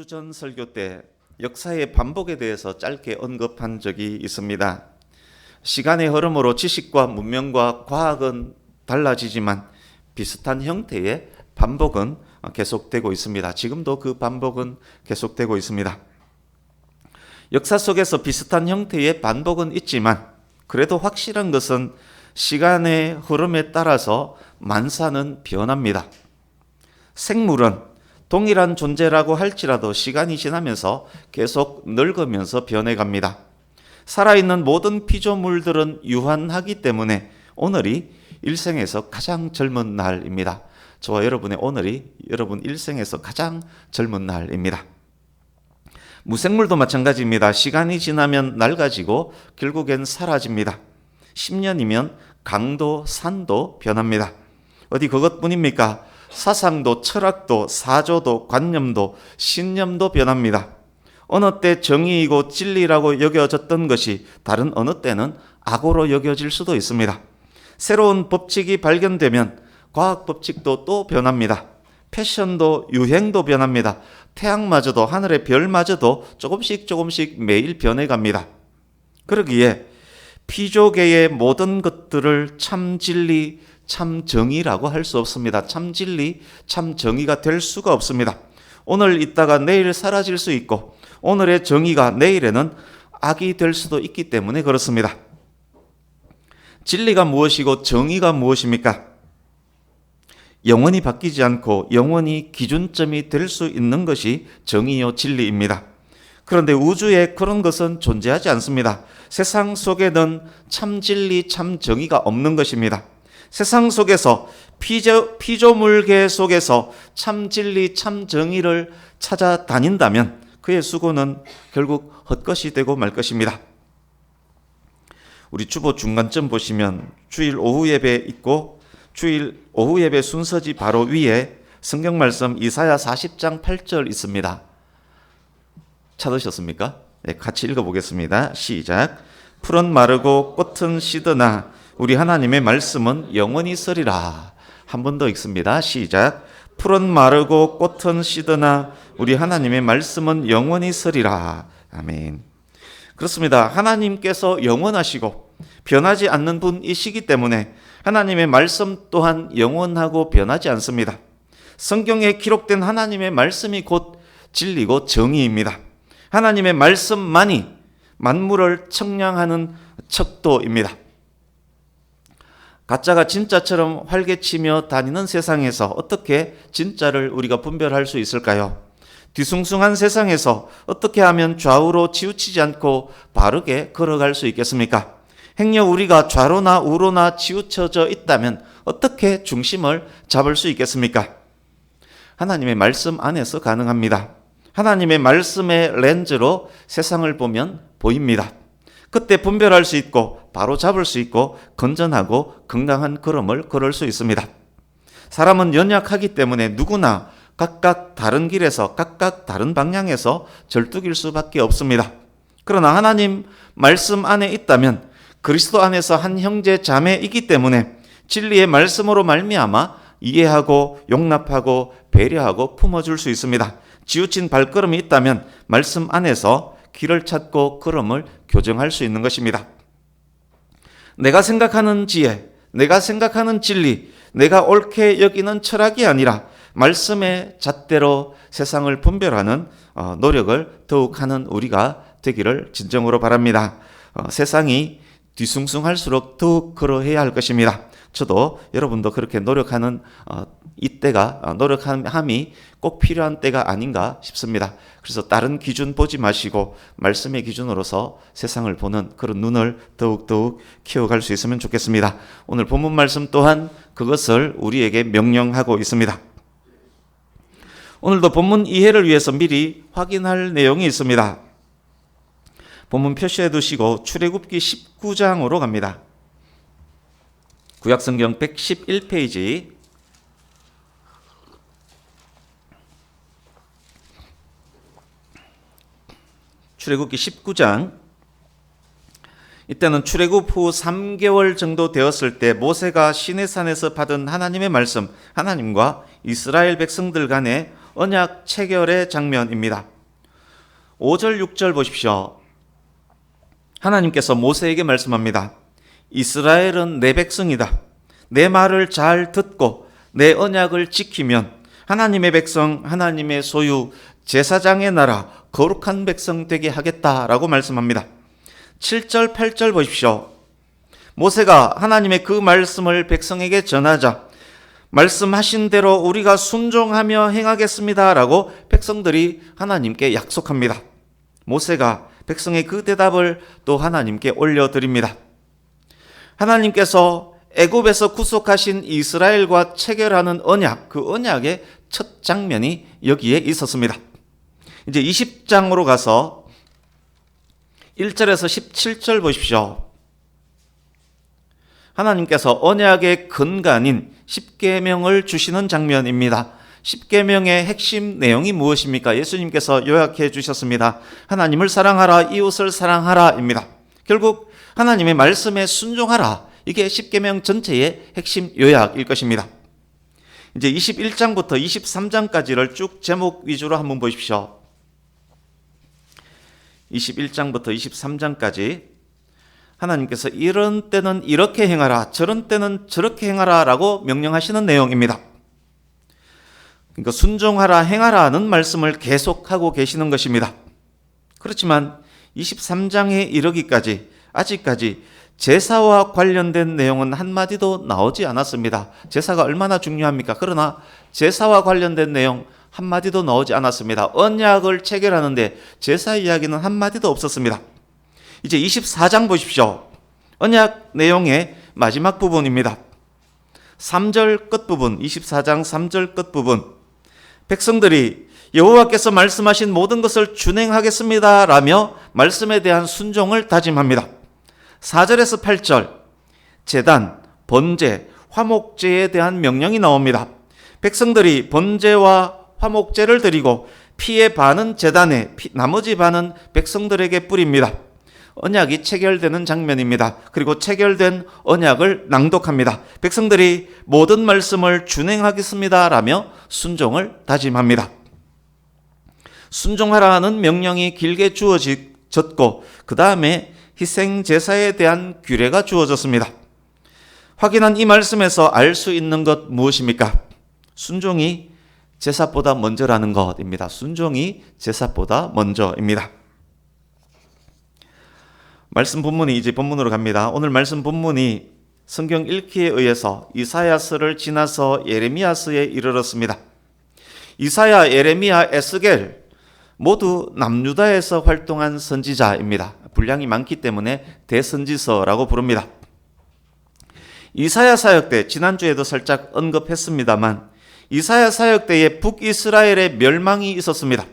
전 설교 때 역사의 반복에 대해서 짧게 언급한 적이 있습니다. 시간의 흐름으로 지식과 문명과 과학은 달라지지만 비슷한 형태의 반복은 계속되고 있습니다. 지금도 그 반복은 계속되고 있습니다. 역사 속에서 비슷한 형태의 반복은 있지만 그래도 확실한 것은 시간의 흐름에 따라서 만사는 변합니다. 생물은 동일한 존재라고 할지라도 시간이 지나면서 계속 늙으면서 변해갑니다. 살아있는 모든 피조물들은 유한하기 때문에 오늘이 일생에서 가장 젊은 날입니다. 저와 여러분의 오늘이 여러분 일생에서 가장 젊은 날입니다. 무생물도 마찬가지입니다. 시간이 지나면 낡아지고 결국엔 사라집니다. 10년이면 강도, 산도 변합니다. 어디 그것뿐입니까? 사상도, 철학도, 사조도, 관념도, 신념도 변합니다. 어느 때 정의이고 진리라고 여겨졌던 것이 다른 어느 때는 악으로 여겨질 수도 있습니다. 새로운 법칙이 발견되면 과학 법칙도 또 변합니다. 패션도 유행도 변합니다. 태양마저도 하늘의 별마저도 조금씩 매일 변해갑니다. 그러기에 피조계의 모든 것들을 참 진리, 참 정의라고 할 수 없습니다. 참 진리, 참 정의가 될 수가 없습니다. 오늘 있다가 내일 사라질 수 있고 오늘의 정의가 내일에는 악이 될 수도 있기 때문에 그렇습니다. 진리가 무엇이고 정의가 무엇입니까? 영원히 바뀌지 않고 영원히 기준점이 될 수 있는 것이 정의요 진리입니다. 그런데 우주에 그런 것은 존재하지 않습니다. 세상 속에는 참 진리, 참 정의가 없는 것입니다. 세상 속에서 피조물계 속에서 참 진리, 참 정의를 찾아다닌다면 그의 수고는 결국 헛것이 되고 말 것입니다. 우리 주보 중간점 보시면 주일 오후 예배 있고 주일 오후 예배 순서지 바로 위에 성경 말씀 이사야 40장 8절 있습니다. 찾으셨습니까? 네, 같이 읽어보겠습니다. 시작. 풀은 마르고 꽃은 시드나 우리 하나님의 말씀은 영원히 서리라. 한 번 더 읽습니다. 시작. 풀은 마르고 꽃은 시드나 우리 하나님의 말씀은 영원히 서리라. 아멘. 그렇습니다. 하나님께서 영원하시고 변하지 않는 분이시기 때문에 하나님의 말씀 또한 영원하고 변하지 않습니다. 성경에 기록된 하나님의 말씀이 곧 진리고 정의입니다. 하나님의 말씀만이 만물을 청량하는 척도입니다. 가짜가 진짜처럼 활개치며 다니는 세상에서 어떻게 진짜를 우리가 분별할 수 있을까요? 뒤숭숭한 세상에서 어떻게 하면 좌우로 치우치지 않고 바르게 걸어갈 수 있겠습니까? 행여 우리가 좌로나 우로나 치우쳐져 있다면 어떻게 중심을 잡을 수 있겠습니까? 하나님의 말씀 안에서 가능합니다. 하나님의 말씀의 렌즈로 세상을 보면 보입니다. 그때 분별할 수 있고 바로 잡을 수 있고 건전하고 건강한 걸음을 걸을 수 있습니다. 사람은 연약하기 때문에 누구나 각각 다른 길에서 각각 다른 방향에서 절뚝일 수밖에 없습니다. 그러나 하나님 말씀 안에 있다면 그리스도 안에서 한 형제 자매이기 때문에 진리의 말씀으로 말미암아 이해하고 용납하고 배려하고 품어줄 수 있습니다. 지우친 발걸음이 있다면 말씀 안에서 길을 찾고 걸음을 교정할 수 있는 것입니다. 내가 생각하는 지혜, 내가 생각하는 진리, 내가 옳게 여기는 철학이 아니라 말씀의 잣대로 세상을 분별하는 노력을 더욱 하는 우리가 되기를 진정으로 바랍니다. 세상이 뒤숭숭할수록 더욱 그러해야 할 것입니다. 저도 여러분도 그렇게 노력하는 이때가 노력함이 꼭 필요한 때가 아닌가 싶습니다. 그래서 다른 기준 보지 마시고 말씀의 기준으로서 세상을 보는 그런 눈을 더욱 키워갈 수 있으면 좋겠습니다. 오늘 본문 말씀 또한 그것을 우리에게 명령하고 있습니다. 오늘도 본문 이해를 위해서 미리 확인할 내용이 있습니다. 본문 표시해 두시고 출애굽기 19장으로 갑니다. 구약성경 111페이지 출애굽기 19장. 이때는 출애굽 후 3개월 정도 되었을 때 모세가 시내산에서 받은 하나님의 말씀, 하나님과 이스라엘 백성들 간의 언약 체결의 장면입니다. 5절 6절 보십시오. 하나님께서 모세에게 말씀합니다. 이스라엘은 내 백성이다. 내 말을 잘 듣고 내 언약을 지키면 하나님의 백성, 하나님의 소유, 제사장의 나라, 거룩한 백성 되게 하겠다라고 말씀합니다. 7절 8절 보십시오. 모세가 하나님의 그 말씀을 백성에게 전하자 말씀하신 대로 우리가 순종하며 행하겠습니다라고 백성들이 하나님께 약속합니다. 모세가 백성의 그 대답을 또 하나님께 올려드립니다. 하나님께서 애굽에서 구속하신 이스라엘과 체결하는 언약, 그 언약의 첫 장면이 여기에 있었습니다. 이제 20장으로 가서 1절에서 17절 보십시오. 하나님께서 언약의 근간인 십계명을 주시는 장면입니다. 십계명의 핵심 내용이 무엇입니까? 예수님께서 요약해 주셨습니다. 하나님을 사랑하라, 이웃을 사랑하라입니다. 결국 하나님의 말씀에 순종하라. 이게 십계명 전체의 핵심 요약일 것입니다. 이제 21장부터 23장까지를 쭉 제목 위주로 한번 보십시오. 21장부터 23장까지 하나님께서 이런 때는 이렇게 행하라, 저런 때는 저렇게 행하라 라고 명령하시는 내용입니다. 그러니까 순종하라, 행하라는 말씀을 계속하고 계시는 것입니다. 그렇지만 23장에 이르기까지 아직까지 제사와 관련된 내용은 한마디도 나오지 않았습니다. 제사가 얼마나 중요합니까? 그러나 제사와 관련된 내용 한마디도 나오지 않았습니다. 언약을 체결하는데 제사 이야기는 한마디도 없었습니다. 이제 24장 보십시오. 언약 내용의 마지막 부분입니다. 3절 끝부분, 24장 3절 끝부분. 백성들이 여호와께서 말씀하신 모든 것을 준행하겠습니다 라며 말씀에 대한 순종을 다짐합니다. 4절에서 8절, 제단, 번제, 화목제에 대한 명령이 나옵니다. 백성들이 번제와 화목제를 드리고 피의 반은 제단에, 나머지 반은 백성들에게 뿌립니다. 언약이 체결되는 장면입니다. 그리고 체결된 언약을 낭독합니다. 백성들이 모든 말씀을 준행하겠습니다 라며 순종을 다짐합니다. 순종하라는 명령이 길게 주어졌고 그 다음에 희생 제사에 대한 규례가 주어졌습니다. 확인한 이 말씀에서 알 수 있는 것 무엇입니까? 순종이 제사보다 먼저라는 것입니다. 순종이 제사보다 먼저입니다. 말씀 본문이 이제 본문으로 갑니다. 오늘 말씀 본문이 성경 읽기에 의해서 이사야서를 지나서 예레미야서에 이르렀습니다. 이사야, 예레미야, 에스겔 모두 남유다에서 활동한 선지자입니다. 분량이 많기 때문에 대선지서라고 부릅니다. 이사야 사역 때, 지난주에도 살짝 언급했습니다만 이사야 사역 때에 북이스라엘의 멸망이 있었습니다.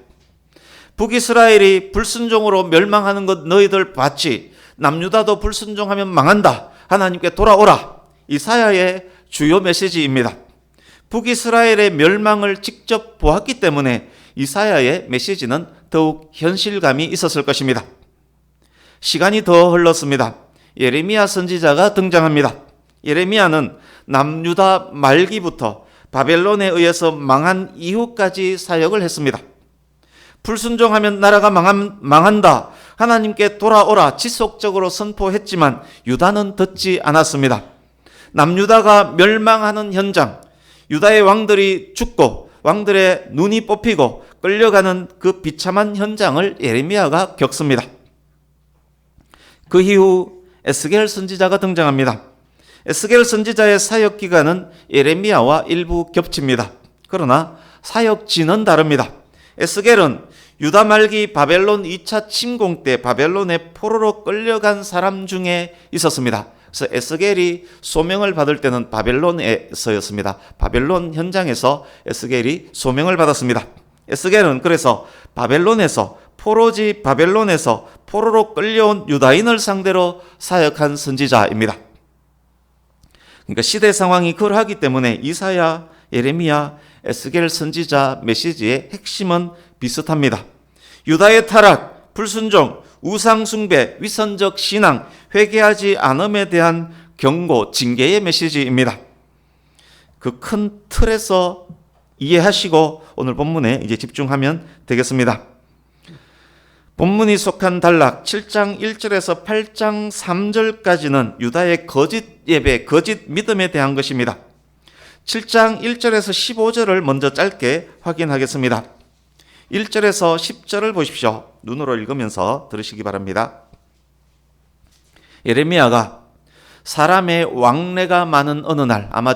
북이스라엘이 불순종으로 멸망하는 것 너희들 봤지? 남유다도 불순종하면 망한다. 하나님께 돌아오라. 이사야의 주요 메시지입니다. 북이스라엘의 멸망을 직접 보았기 때문에 이사야의 메시지는 더욱 현실감이 있었을 것입니다. 시간이 더 흘렀습니다. 예레미야 선지자가 등장합니다. 예레미야는 남유다 말기부터 바벨론에 의해서 망한 이후까지 사역을 했습니다. 불순종하면 나라가 망한다. 하나님께 돌아오라. 지속적으로 선포했지만 유다는 듣지 않았습니다. 남유다가 멸망하는 현장, 유다의 왕들이 죽고 왕들의 눈이 뽑히고 끌려가는 그 비참한 현장을 예레미야가 겪습니다. 그 이후 에스겔 선지자가 등장합니다. 에스겔 선지자의 사역 기간은 예레미야와 일부 겹칩니다. 그러나 사역지는 다릅니다. 에스겔은 유다 말기 바벨론 2차 침공 때 바벨론의 포로로 끌려간 사람 중에 있었습니다. 그래서 에스겔이 소명을 받을 때는 바벨론에서였습니다. 바벨론 현장에서 에스겔이 소명을 받았습니다. 에스겔은 그래서 바벨론에서 포로지 바벨론에서 포로로 끌려온 유다인을 상대로 사역한 선지자입니다. 그러니까 시대 상황이 그러하기 때문에 이사야, 예레미야, 에스겔 선지자 메시지의 핵심은 비슷합니다. 유다의 타락, 불순종, 우상숭배, 위선적 신앙, 회개하지 않음에 대한 경고, 징계의 메시지입니다. 그 큰 틀에서 이해하시고 오늘 본문에 이제 집중하면 되겠습니다. 본문이 속한 단락 7장 1절에서 8장 3절까지는 유다의 거짓 예배, 거짓 믿음에 대한 것입니다. 7장 1절에서 15절을 먼저 짧게 확인하겠습니다. 1절에서 10절을 보십시오. 눈으로 읽으면서 들으시기 바랍니다. 예레미야가 사람의 왕래가 많은 어느 날, 아마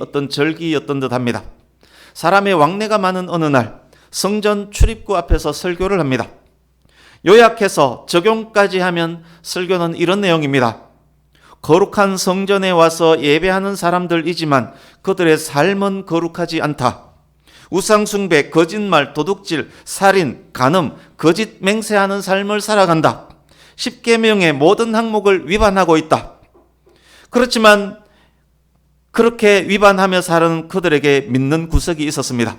어떤 절기였던 듯 합니다. 사람의 왕래가 많은 어느 날 성전 출입구 앞에서 설교를 합니다. 요약해서 적용까지 하면 설교는 이런 내용입니다. 거룩한 성전에 와서 예배하는 사람들이지만 그들의 삶은 거룩하지 않다. 우상숭배, 거짓말, 도둑질, 살인, 간음, 거짓 맹세하는 삶을 살아간다. 십계명의 모든 항목을 위반하고 있다. 그렇지만 그렇게 위반하며 사는 그들에게 믿는 구석이 있었습니다.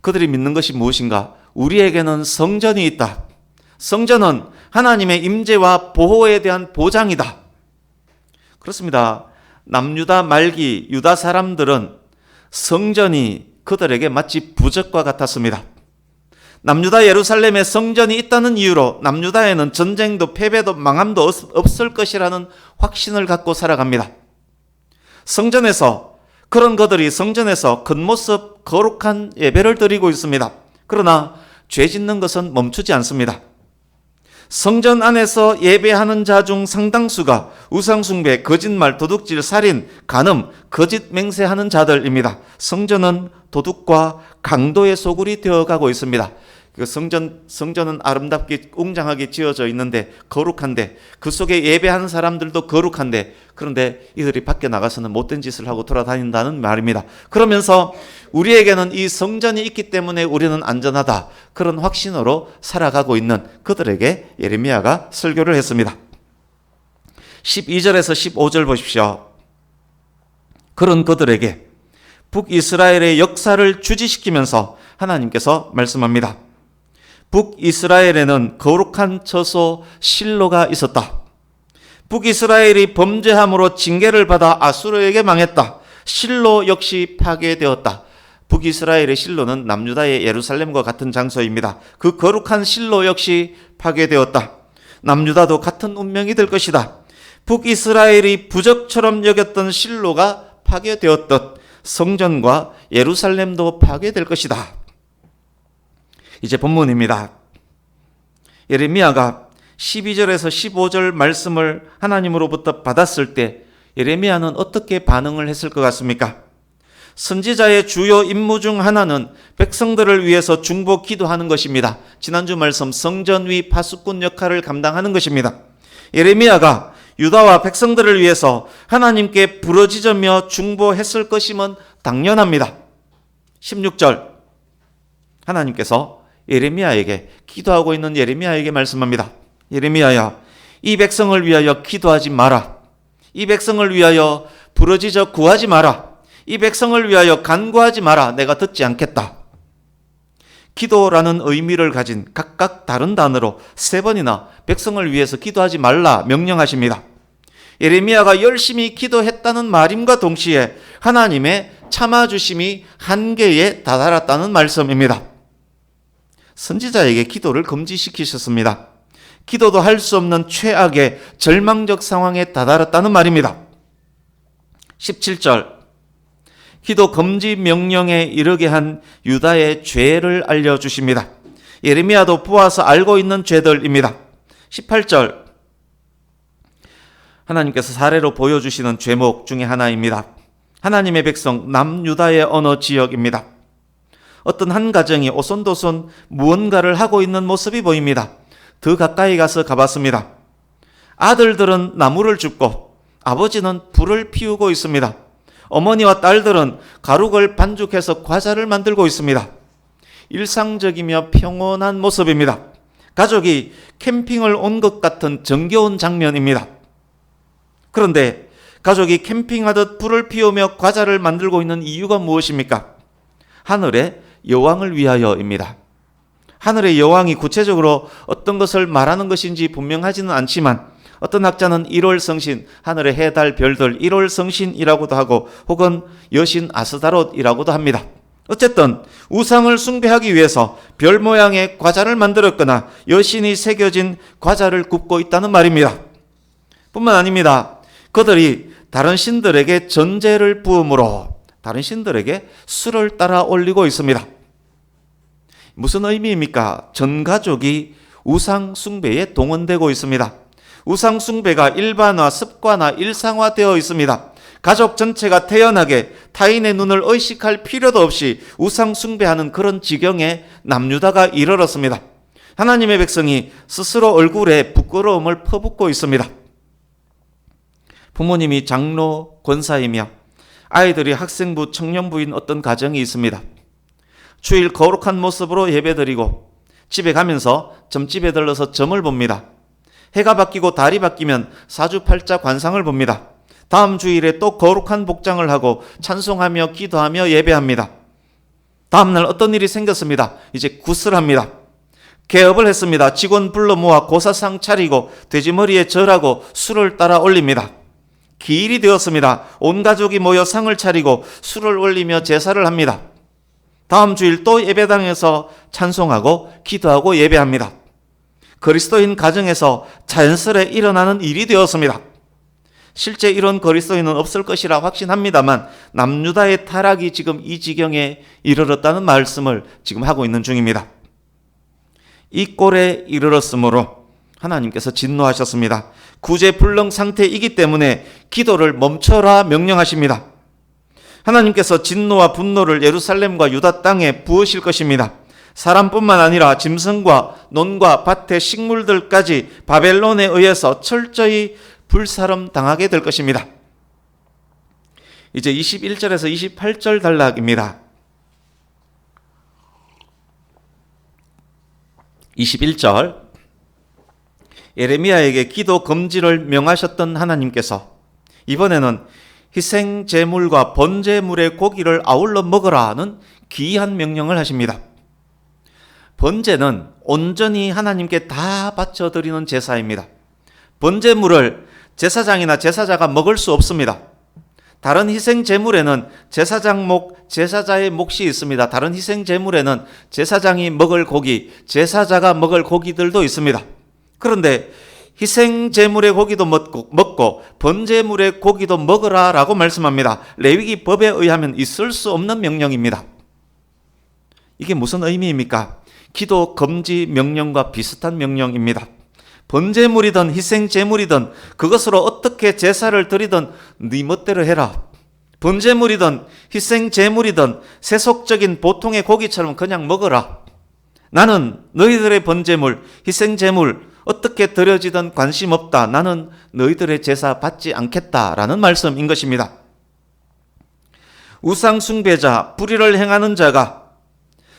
그들이 믿는 것이 무엇인가? 우리에게는 성전이 있다. 성전은 하나님의 임재와 보호에 대한 보장이다. 그렇습니다. 남유다 말기 유다 사람들은 성전이 그들에게 마치 부적과 같았습니다. 남유다 예루살렘에 성전이 있다는 이유로 남유다에는 전쟁도 패배도 망함도 없을 것이라는 확신을 갖고 살아갑니다. 그런 그들이 성전에서 겉모습 거룩한 예배를 드리고 있습니다. 그러나 죄 짓는 것은 멈추지 않습니다. 성전 안에서 예배하는 자 중 상당수가 우상숭배, 거짓말, 도둑질, 살인, 간음, 거짓 맹세하는 자들입니다. 성전은 도둑과 강도의 소굴이 되어가고 있습니다. 그 성전은 아름답게 웅장하게 지어져 있는데 거룩한데 그 속에 예배하는 사람들도 거룩한데 그런데 이들이 밖에 나가서는 못된 짓을 하고 돌아다닌다는 말입니다. 그러면서 우리에게는 이 성전이 있기 때문에 우리는 안전하다. 그런 확신으로 살아가고 있는 그들에게 예레미야가 설교를 했습니다. 12절에서 15절 보십시오. 그런 그들에게 북이스라엘의 역사를 주지시키면서 하나님께서 말씀합니다. 북이스라엘에는 거룩한 처소 실로가 있었다. 북이스라엘이 범죄함으로 징계를 받아 아수르에게 망했다. 실로 역시 파괴되었다. 북이스라엘의 실로는 남유다의 예루살렘과 같은 장소입니다. 그 거룩한 실로 역시 파괴되었다. 남유다도 같은 운명이 될 것이다. 북이스라엘이 부적처럼 여겼던 실로가 파괴되었듯 성전과 예루살렘도 파괴될 것이다. 이제 본문입니다. 예레미야가 12절에서 15절 말씀을 하나님으로부터 받았을 때 예레미야는 어떻게 반응을 했을 것 같습니까? 선지자의 주요 임무 중 하나는 백성들을 위해서 중보 기도하는 것입니다. 지난주 말씀 성전 위 파수꾼 역할을 감당하는 것입니다. 예레미야가 유다와 백성들을 위해서 하나님께 부르짖으며 중보했을 것임은 당연합니다. 16절 하나님께서 예레미야에게 기도하고 있는 예레미야에게 말씀합니다. 예레미야야, 이 백성을 위하여 기도하지 마라. 이 백성을 위하여 부르짖어 구하지 마라. 이 백성을 위하여 간구하지 마라. 내가 듣지 않겠다. 기도라는 의미를 가진 각각 다른 단어로 3번이나 백성을 위해서 기도하지 말라 명령하십니다. 예레미야가 열심히 기도했다는 말임과 동시에 하나님의 참아주심이 한계에 다다랐다는 말씀입니다. 선지자에게 기도를 금지시키셨습니다. 기도도 할 수 없는 최악의 절망적 상황에 다다랐다는 말입니다. 17절 기도 금지 명령에 이르게 한 유다의 죄를 알려주십니다. 예레미야도 보아서 알고 있는 죄들입니다. 18절 하나님께서 사례로 보여주시는 죄목 중에 하나입니다. 하나님의 백성 남유다의 어느 지역입니다. 어떤 한 가정이 오손도손 무언가를 하고 있는 모습이 보입니다. 더 가까이 가서 가봤습니다. 아들들은 나무를 줍고 아버지는 불을 피우고 있습니다. 어머니와 딸들은 가루를 반죽해서 과자를 만들고 있습니다. 일상적이며 평온한 모습입니다. 가족이 캠핑을 온 것 같은 정겨운 장면입니다. 그런데 가족이 캠핑하듯 불을 피우며 과자를 만들고 있는 이유가 무엇입니까? 하늘의 여왕을 위하여입니다. 하늘의 여왕이 구체적으로 어떤 것을 말하는 것인지 분명하지는 않지만 어떤 학자는 1월 성신, 하늘의 해, 달, 별들 1월 성신이라고도 하고 혹은 여신 아스다롯이라고도 합니다. 어쨌든 우상을 숭배하기 위해서 별 모양의 과자를 만들었거나 여신이 새겨진 과자를 굽고 있다는 말입니다. 뿐만 아닙니다. 그들이 다른 신들에게 전제를 부음으로 다른 신들에게 술을 따라 올리고 있습니다. 무슨 의미입니까? 전 가족이 우상 숭배에 동원되고 있습니다. 우상 숭배가 일반화, 습관화, 일상화되어 있습니다. 가족 전체가 태연하게 타인의 눈을 의식할 필요도 없이 우상 숭배하는 그런 지경에 남유다가 이르렀습니다. 하나님의 백성이 스스로 얼굴에 부끄러움을 퍼붓고 있습니다. 부모님이 장로, 권사이며 아이들이 학생부, 청년부인 어떤 가정이 있습니다. 주일 거룩한 모습으로 예배드리고 집에 가면서 점집에 들러서 점을 봅니다. 해가 바뀌고 달이 바뀌면 사주팔자 관상을 봅니다. 다음 주일에 또 거룩한 복장을 하고 찬송하며 기도하며 예배합니다. 다음날 어떤 일이 생겼습니다. 이제 구슬합니다. 개업을 했습니다. 직원 불러 모아 고사상 차리고 돼지머리에 절하고 술을 따라 올립니다. 기일이 되었습니다. 온 가족이 모여 상을 차리고 술을 올리며 제사를 합니다. 다음 주일 또 예배당에서 찬송하고 기도하고 예배합니다. 그리스도인 가정에서 자연스레 일어나는 일이 되었습니다. 실제 이런 그리스도인은 없을 것이라 확신합니다만 남유다의 타락이 지금 이 지경에 이르렀다는 말씀을 지금 하고 있는 중입니다. 이 꼴에 이르렀으므로 하나님께서 진노하셨습니다. 구제불능 상태이기 때문에 기도를 멈춰라 명령하십니다. 하나님께서 진노와 분노를 예루살렘과 유다 땅에 부으실 것입니다. 사람뿐만 아니라 짐승과 논과 밭의 식물들까지 바벨론에 의해서 철저히 불사름 당하게 될 것입니다. 이제 21절에서 28절 단락입니다. 21절 예레미야에게 기도 금지를 명하셨던 하나님께서 이번에는 희생 제물과 번제물의 고기를 아울러 먹으라는 기이한 명령을 하십니다. 번제는 온전히 하나님께 다 바쳐드리는 제사입니다. 번제물을 제사장이나 제사자가 먹을 수 없습니다. 다른 희생 제물에는 제사장 목, 제사자의 몫이 있습니다. 다른 희생 제물에는 제사장이 먹을 고기, 제사자가 먹을 고기들도 있습니다. 그런데 희생 제물의 고기도 먹고 번제물의 고기도 먹으라라고 말씀합니다. 레위기 법에 의하면 있을 수 없는 명령입니다. 이게 무슨 의미입니까? 기도 금지 명령과 비슷한 명령입니다. 번제물이든 희생 제물이든 그것으로 어떻게 제사를 드리든 네 멋대로 해라. 번제물이든 희생 제물이든 세속적인 보통의 고기처럼 그냥 먹어라. 나는 너희들의 번제물, 희생 제물 어떻게 드려지든 관심 없다. 나는 너희들의 제사 받지 않겠다라는 말씀인 것입니다. 우상 숭배자, 불의를 행하는 자가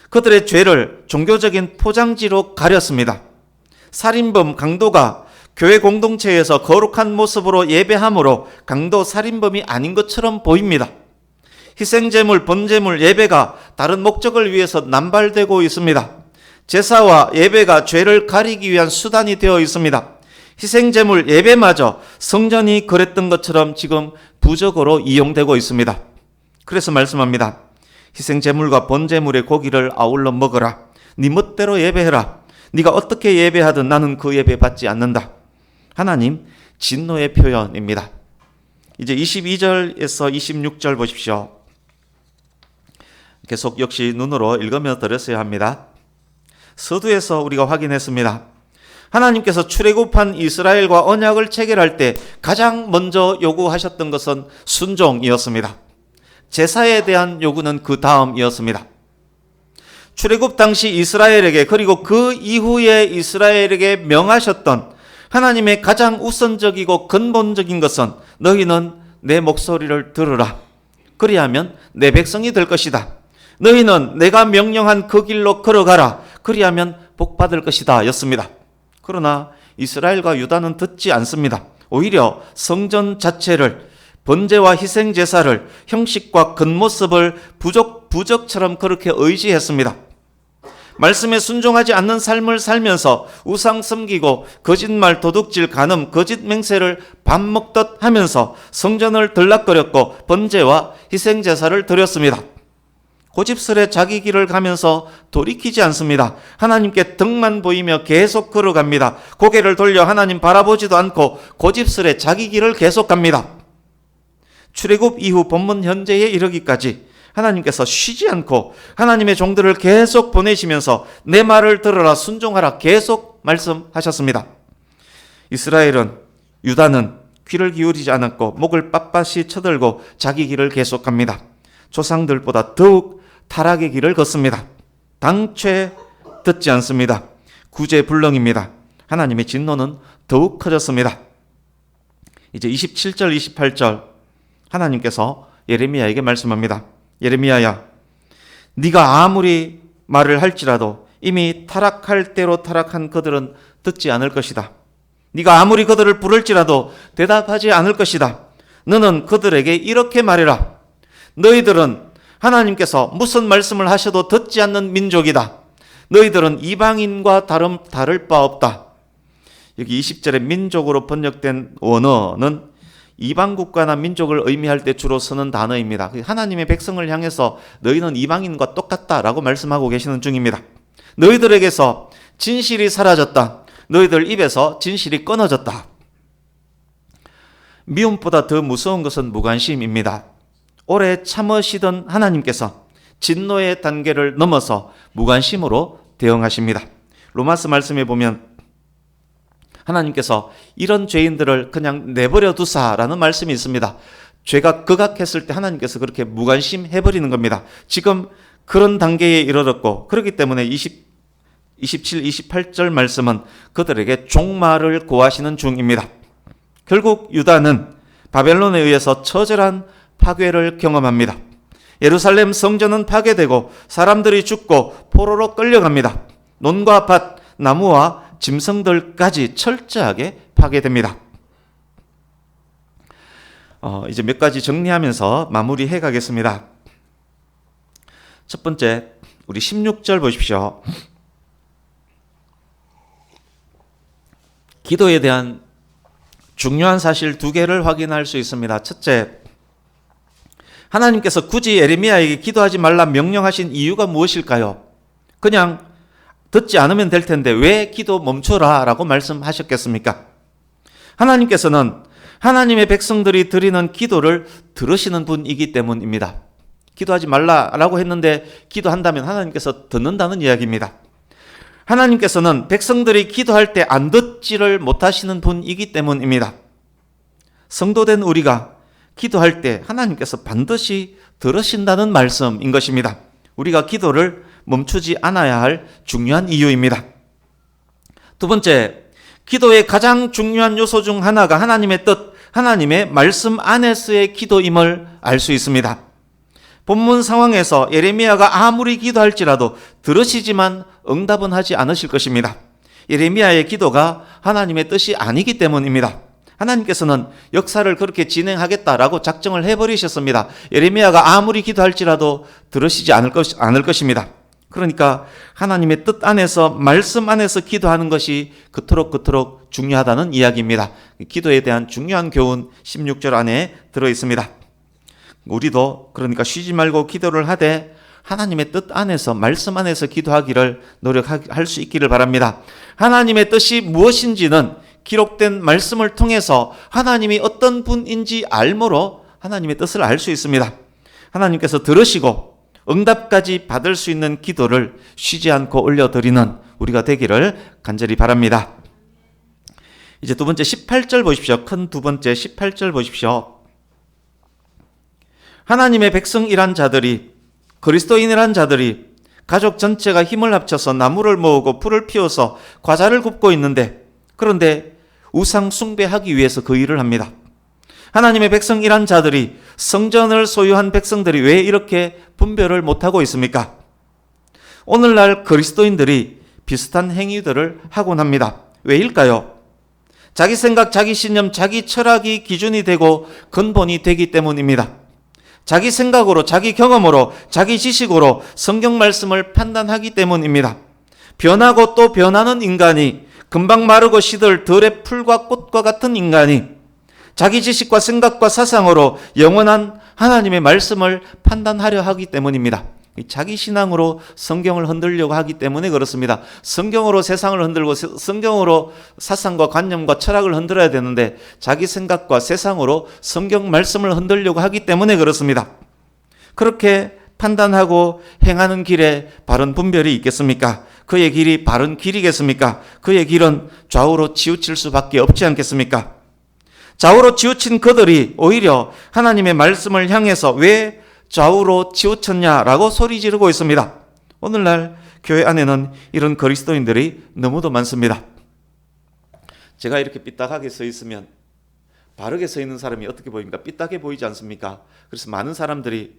그들의 죄를 종교적인 포장지로 가렸습니다. 살인범 강도가 교회 공동체에서 거룩한 모습으로 예배함으로 강도 살인범이 아닌 것처럼 보입니다. 희생제물, 번제물, 예배가 다른 목적을 위해서 남발되고 있습니다. 제사와 예배가 죄를 가리기 위한 수단이 되어 있습니다. 희생제물, 예배마저 성전이 그랬던 것처럼 지금 부적으로 이용되고 있습니다. 그래서 말씀합니다. 희생제물과 번제물의 고기를 아울러 먹어라. 네 멋대로 예배해라. 네가 어떻게 예배하든 나는 그 예배 받지 않는다. 하나님 진노의 표현입니다. 이제 22절에서 26절 보십시오. 계속 역시 눈으로 읽으며 들으셔야 합니다. 서두에서 우리가 확인했습니다. 하나님께서 출애굽한 이스라엘과 언약을 체결할 때 가장 먼저 요구하셨던 것은 순종이었습니다. 제사에 대한 요구는 그 다음이었습니다. 출애굽 당시 이스라엘에게 그리고 그 이후에 이스라엘에게 명하셨던 하나님의 가장 우선적이고 근본적인 것은 너희는 내 목소리를 들으라. 그리하면 내 백성이 될 것이다. 너희는 내가 명령한 그 길로 걸어가라. 그리하면 복받을 것이다 였습니다. 그러나 이스라엘과 유다는 듣지 않습니다. 오히려 성전 자체를 번제와 희생 제사를 형식과 겉모습을 부적처럼 그렇게 의지했습니다. 말씀에 순종하지 않는 삶을 살면서 우상 섬기고 거짓말, 도둑질, 간음, 거짓 맹세를 밥 먹듯 하면서 성전을 들락거렸고 번제와 희생 제사를 드렸습니다. 고집스레 자기 길을 가면서 돌이키지 않습니다. 하나님께 등만 보이며 계속 걸어갑니다. 고개를 돌려 하나님 바라보지도 않고 고집스레 자기 길을 계속 갑니다. 출애굽 이후 본문 현재에 이르기까지 하나님께서 쉬지 않고 하나님의 종들을 계속 보내시면서 내 말을 들으라 순종하라 계속 말씀하셨습니다. 이스라엘은, 유다는 귀를 기울이지 않았고 목을 빳빳이 쳐들고 자기 길을 계속 갑니다. 조상들보다 더욱 타락의 길을 걷습니다. 당최 듣지 않습니다. 구제불능입니다. 하나님의 진노는 더욱 커졌습니다. 이제 27절 28절 하나님께서 예레미야에게 말씀합니다. 예레미야야, 네가 아무리 말을 할지라도 이미 타락할 대로 타락한 그들은 듣지 않을 것이다. 네가 아무리 그들을 부를지라도 대답하지 않을 것이다. 너는 그들에게 이렇게 말해라. 너희들은 하나님께서 무슨 말씀을 하셔도 듣지 않는 민족이다. 너희들은 이방인과 다를 바 없다. 여기 20절에 민족으로 번역된 원어는 이방 국가나 민족을 의미할 때 주로 쓰는 단어입니다. 하나님의 백성을 향해서 너희는 이방인과 똑같다라고 말씀하고 계시는 중입니다. 너희들에게서 진실이 사라졌다. 너희들 입에서 진실이 끊어졌다. 미움보다 더 무서운 것은 무관심입니다. 오래 참으시던 하나님께서 진노의 단계를 넘어서 무관심으로 대응하십니다. 로마서 말씀에 보면 하나님께서 이런 죄인들을 그냥 내버려 두사라는 말씀이 있습니다. 죄가 극악했을 때 하나님께서 그렇게 무관심해버리는 겁니다. 지금 그런 단계에 이르렀고 그렇기 때문에 27, 28절 말씀은 그들에게 종말을 고하시는 중입니다. 결국 유다는 바벨론에 의해서 처절한 파괴를 경험합니다. 예루살렘 성전은 파괴되고 사람들이 죽고 포로로 끌려갑니다. 논과 밭, 나무와 짐승들까지 철저하게 파괴됩니다. 이제 몇 가지 정리하면서 마무리해 가겠습니다. 첫 번째, 우리 16절 보십시오. 기도에 대한 중요한 사실 두 개를 확인할 수 있습니다. 첫째, 하나님께서 굳이 예레미야에게 기도하지 말라 명령하신 이유가 무엇일까요? 그냥 듣지 않으면 될 텐데 왜 기도 멈춰라 라고 말씀하셨겠습니까? 하나님께서는 하나님의 백성들이 드리는 기도를 들으시는 분이기 때문입니다. 기도하지 말라라고 했는데 기도한다면 하나님께서 듣는다는 이야기입니다. 하나님께서는 백성들이 기도할 때 안 듣지를 못하시는 분이기 때문입니다. 성도된 우리가 기도할 때 하나님께서 반드시 들으신다는 말씀인 것입니다. 우리가 기도를 멈추지 않아야 할 중요한 이유입니다. 두 번째, 기도의 가장 중요한 요소 중 하나가 하나님의 뜻, 하나님의 말씀 안에서의 기도임을 알 수 있습니다. 본문 상황에서 예레미야가 아무리 기도할지라도 들으시지만 응답은 하지 않으실 것입니다. 예레미야의 기도가 하나님의 뜻이 아니기 때문입니다. 하나님께서는 역사를 그렇게 진행하겠다라고 작정을 해버리셨습니다. 예레미야가 아무리 기도할지라도 들으시지 않을 것입니다. 그러니까 하나님의 뜻 안에서 말씀 안에서 기도하는 것이 그토록 중요하다는 이야기입니다. 기도에 대한 중요한 교훈 16절 안에 들어있습니다. 우리도 그러니까 쉬지 말고 기도를 하되 하나님의 뜻 안에서 말씀 안에서 기도하기를 노력할 수 있기를 바랍니다. 하나님의 뜻이 무엇인지는 기록된 말씀을 통해서 하나님이 어떤 분인지 알므로 하나님의 뜻을 알 수 있습니다. 하나님께서 들으시고 응답까지 받을 수 있는 기도를 쉬지 않고 올려드리는 우리가 되기를 간절히 바랍니다. 이제 두 번째 18절 보십시오. 큰 두 번째 18절 보십시오. 하나님의 백성이란 자들이, 그리스도인이란 자들이 가족 전체가 힘을 합쳐서 나무를 모으고 풀을 피워서 과자를 굽고 있는데, 그런데 우상 숭배하기 위해서 그 일을 합니다. 하나님의 백성이란 자들이, 성전을 소유한 백성들이 왜 이렇게 분별을 못하고 있습니까? 오늘날 그리스도인들이 비슷한 행위들을 하곤 합니다. 왜일까요? 자기 생각, 자기 신념, 자기 철학이 기준이 되고 근본이 되기 때문입니다. 자기 생각으로, 자기 경험으로, 자기 지식으로 성경 말씀을 판단하기 때문입니다. 변하고 또 변하는 인간이, 금방 마르고 시들 들의 풀과 꽃과 같은 인간이 자기 지식과 생각과 사상으로 영원한 하나님의 말씀을 판단하려 하기 때문입니다. 자기 신앙으로 성경을 흔들려고 하기 때문에 그렇습니다. 성경으로 세상을 흔들고 성경으로 사상과 관념과 철학을 흔들어야 되는데 자기 생각과 세상으로 성경 말씀을 흔들려고 하기 때문에 그렇습니다. 그렇게 판단하고 행하는 길에 바른 분별이 있겠습니까? 그의 길이 바른 길이겠습니까? 그의 길은 좌우로 치우칠 수밖에 없지 않겠습니까? 좌우로 치우친 그들이 오히려 하나님의 말씀을 향해서 왜 좌우로 치우쳤냐라고 소리 지르고 있습니다. 오늘날 교회 안에는 이런 그리스도인들이 너무도 많습니다. 제가 이렇게 삐딱하게 서 있으면 바르게 서 있는 사람이 어떻게 보입니까? 삐딱해 보이지 않습니까? 그래서 많은 사람들이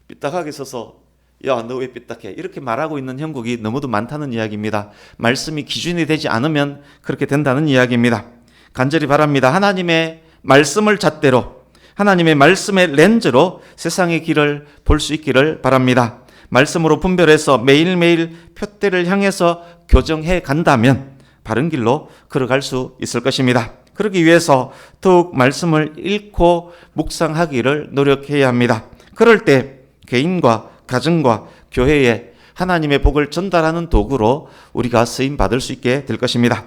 삐딱하게 서서 야, 너 왜 삐딱해? 이렇게 말하고 있는 형국이 너무도 많다는 이야기입니다. 말씀이 기준이 되지 않으면 그렇게 된다는 이야기입니다. 간절히 바랍니다. 하나님의 말씀을 잣대로, 하나님의 말씀의 렌즈로 세상의 길을 볼 수 있기를 바랍니다. 말씀으로 분별해서 매일매일 표대를 향해서 교정해 간다면 바른 길로 걸어갈 수 있을 것입니다. 그러기 위해서 더욱 말씀을 읽고 묵상하기를 노력해야 합니다. 그럴 때 개인과 가정과 교회에 하나님의 복을 전달하는 도구로 우리가 쓰임 받을 수 있게 될 것입니다.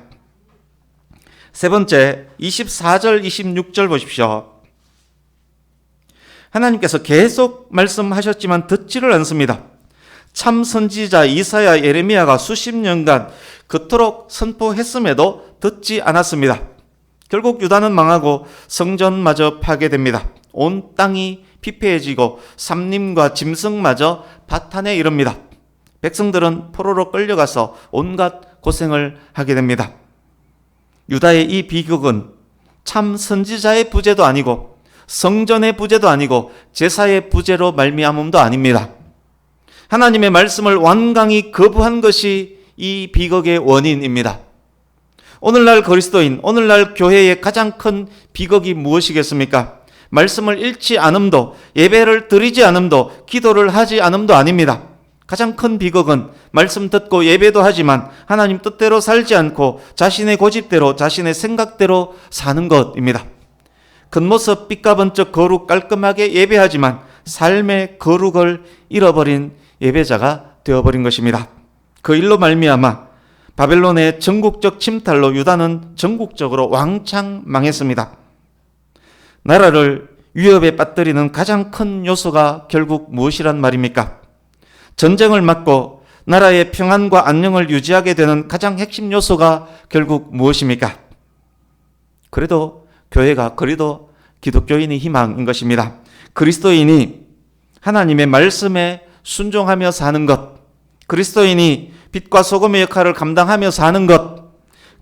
세 번째, 24절, 26절 보십시오. 하나님께서 계속 말씀하셨지만 듣지를 않습니다. 참 선지자 이사야, 예레미야가 수십 년간 그토록 선포했음에도 듣지 않았습니다. 결국 유다는 망하고 성전마저 파괴됩니다. 온 땅이 피폐해지고 삼림과 짐승마저 파탄에 이릅니다. 백성들은 포로로 끌려가서 온갖 고생을 하게 됩니다. 유다의 이 비극은 참 선지자의 부재도 아니고 성전의 부재도 아니고 제사의 부재로 말미암음도 아닙니다. 하나님의 말씀을 완강히 거부한 것이 이 비극의 원인입니다. 오늘날 그리스도인, 오늘날 교회의 가장 큰 비극이 무엇이겠습니까? 말씀을 읽지 않음도, 예배를 드리지 않음도, 기도를 하지 않음도 아닙니다. 가장 큰 비극은 말씀 듣고 예배도 하지만 하나님 뜻대로 살지 않고 자신의 고집대로, 자신의 생각대로 사는 것입니다. 겉모습 삐까번쩍 거룩 깔끔하게 예배하지만 삶의 거룩을 잃어버린 예배자가 되어버린 것입니다. 그 일로 말미암아 바벨론의 전국적 침탈로 유다는 전국적으로 왕창 망했습니다. 나라를 위협에 빠뜨리는 가장 큰 요소가 결국 무엇이란 말입니까? 전쟁을 막고 나라의 평안과 안녕을 유지하게 되는 가장 핵심 요소가 결국 무엇입니까? 그래도 교회가, 그래도 기독교인이 희망인 것입니다. 그리스도인이 하나님의 말씀에 순종하며 사는 것, 그리스도인이 빛과 소금의 역할을 감당하며 사는 것,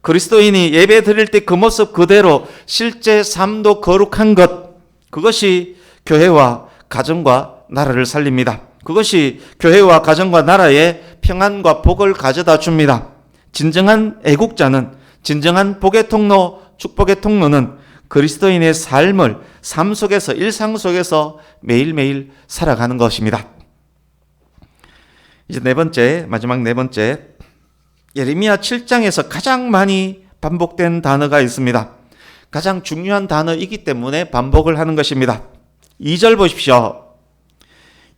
그리스도인이 예배 드릴 때 그 모습 그대로 실제 삶도 거룩한 것, 그것이 교회와 가정과 나라를 살립니다. 그것이 교회와 가정과 나라에 평안과 복을 가져다 줍니다. 진정한 애국자는, 진정한 복의 통로, 축복의 통로는 그리스도인의 삶 속에서, 일상 속에서 매일매일 살아가는 것입니다. 이제 마지막 네 번째, 예레미야 7장에서 가장 많이 반복된 단어가 있습니다. 가장 중요한 단어이기 때문에 반복을 하는 것입니다. 2절 보십시오.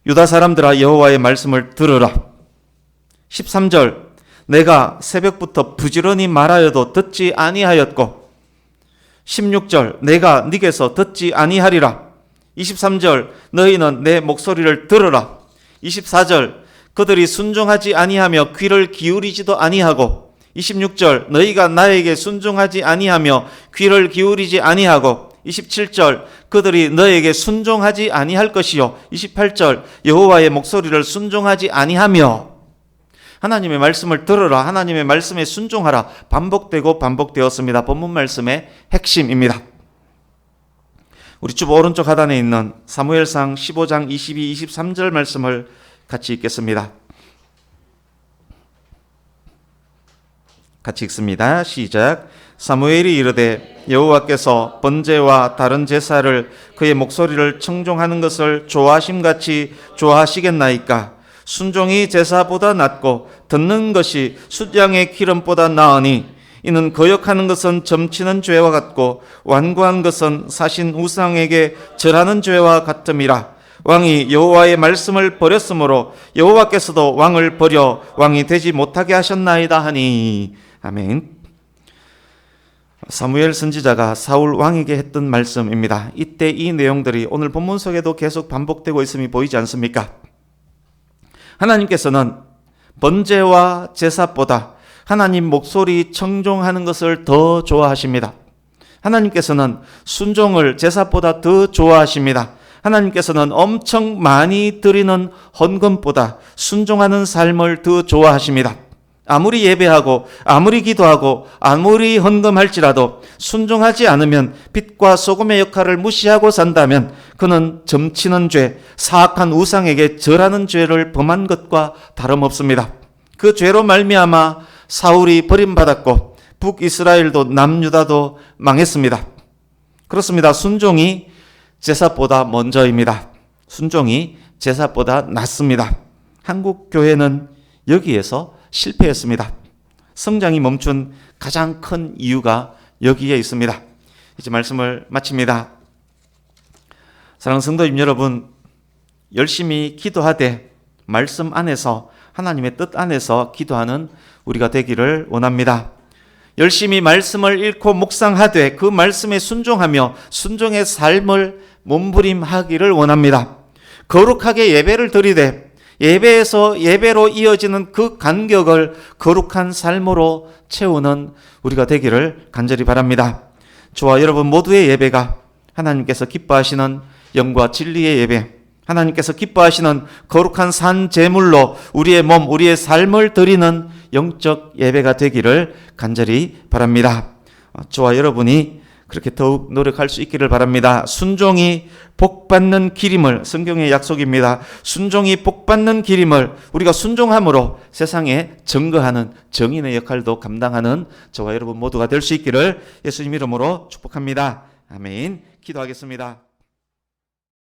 유다 사람들아 여호와의 말씀을 들으라. 13절, 내가 새벽부터 부지런히 말하여도 듣지 아니하였고, 16절, 내가 네게서 듣지 아니하리라. 23절, 너희는 내 목소리를 들으라. 24절, 그들이 순종하지 아니하며 귀를 기울이지도 아니하고, 26절, 너희가 나에게 순종하지 아니하며 귀를 기울이지 아니하고, 27절, 그들이 너에게 순종하지 아니할 것이요, 28절, 여호와의 목소리를 순종하지 아니하며. 하나님의 말씀을 들으라, 하나님의 말씀에 순종하라, 반복되고 반복되었습니다. 본문 말씀의 핵심입니다. 우리 주 오른쪽 하단에 있는 사무엘상 15장 22, 23절 말씀을 같이 읽겠습니다. 같이 읽습니다. 시작. 사무엘이 이르되 여호와께서 번제와 다른 제사를 그의 목소리를 청종하는 것을 좋아하심같이 좋아하시겠나이까? 순종이 제사보다 낫고 듣는 것이 숫양의 기름보다 나으니 이는 거역하는 것은 점치는 죄와 같고 완고한 것은 사신 우상에게 절하는 죄와 같음이라. 왕이 여호와의 말씀을 버렸으므로 여호와께서도 왕을 버려 왕이 되지 못하게 하셨나이다 하니. 아멘. 사무엘 선지자가 사울 왕에게 했던 말씀입니다. 이때 이 내용들이 오늘 본문 속에도 계속 반복되고 있음이 보이지 않습니까? 하나님께서는 번제와 제사보다 하나님 목소리 청종하는 것을 더 좋아하십니다. 하나님께서는 순종을 제사보다 더 좋아하십니다. 하나님께서는 엄청 많이 드리는 헌금보다 순종하는 삶을 더 좋아하십니다. 아무리 예배하고 아무리 기도하고 아무리 헌금할지라도 순종하지 않으면 빛과 소금의 역할을 무시하고 산다면 그는 점치는 죄, 사악한 우상에게 절하는 죄를 범한 것과 다름없습니다. 그 죄로 말미암아 사울이 버림받았고 북이스라엘도 남유다도 망했습니다. 그렇습니다. 순종이 제사보다 먼저입니다. 순종이 제사보다 낫습니다. 한국 교회는 여기에서 실패했습니다. 성장이 멈춘 가장 큰 이유가 여기에 있습니다. 이제 말씀을 마칩니다. 사랑하는 성도님 여러분, 열심히 기도하되 말씀 안에서 하나님의 뜻 안에서 기도하는 우리가 되기를 원합니다. 열심히 말씀을 읽고 묵상하되 그 말씀에 순종하며 순종의 삶을 몸부림하기를 원합니다. 거룩하게 예배를 드리되 예배에서 예배로 이어지는 그 간격을 거룩한 삶으로 채우는 우리가 되기를 간절히 바랍니다. 저와 여러분 모두의 예배가 하나님께서 기뻐하시는 영과 진리의 예배, 하나님께서 기뻐하시는 거룩한 산 제물로 우리의 몸, 우리의 삶을 드리는 영적 예배가 되기를 간절히 바랍니다. 저와 여러분이 그렇게 더욱 노력할 수 있기를 바랍니다. 순종이 복받는 길임을, 성경의 약속입니다. 순종이 복받는 길임을 우리가 순종함으로 세상에 증거하는 정인의 역할도 감당하는 저와 여러분 모두가 될 수 있기를 예수님 이름으로 축복합니다. 아멘. 기도하겠습니다.